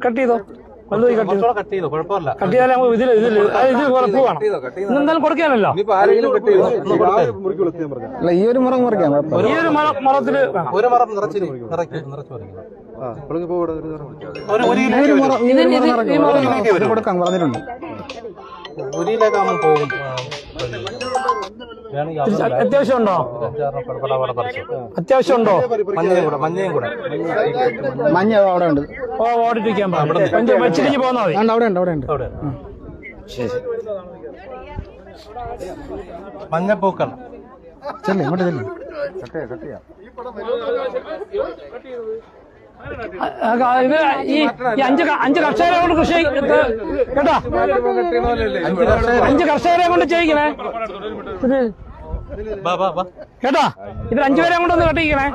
Cut ചെയ്തോ, വലുതായി cut ചെയ്തോ, കുഴപ്പമില്ല. കട്ട് ചെയ്താലേ നമുക്ക് ഇതിൽ പോവാണ്. ഇന്നെന്തായാലും കൊടുക്കാനല്ലോ. അല്ല, ഈ ഒരു മുറം മുറിക്കാം. ഈ ഒരു മറത്തില് ഒരു മറം നിറച്ച് കൊടുക്കാൻ പറഞ്ഞിട്ടുണ്ട്. പോകും. അത്യാവശ്യം ഉണ്ടോ? അത്യാവശ്യം ഉണ്ടോ? മഞ്ഞയും കൂടെ മഞ്ഞ അവിടെ ഉണ്ട്. ഓ, ഓടിപ്പിക്കാൻ വെച്ചിരിഞ്ഞ് പോന്നാ മതി. അവിടെ ഉണ്ട്, അവിടെ ഉണ്ട്. ശരി, മഞ്ഞപ്പൂക്കൾ ചെല്ലേ, ഇങ്ങോട്ട് ചെല്ലേ. ഇത് ഈ അഞ്ച് കർഷകരെ കൊണ്ട് കൃഷി കേട്ടോ, 5 കർഷകരെ കൊണ്ട് ചെയ്യിക്കണേ കേട്ടാ. ഇതിൽ 5 പേരെ കൊണ്ടൊന്ന് കട്ടിക്കണേ.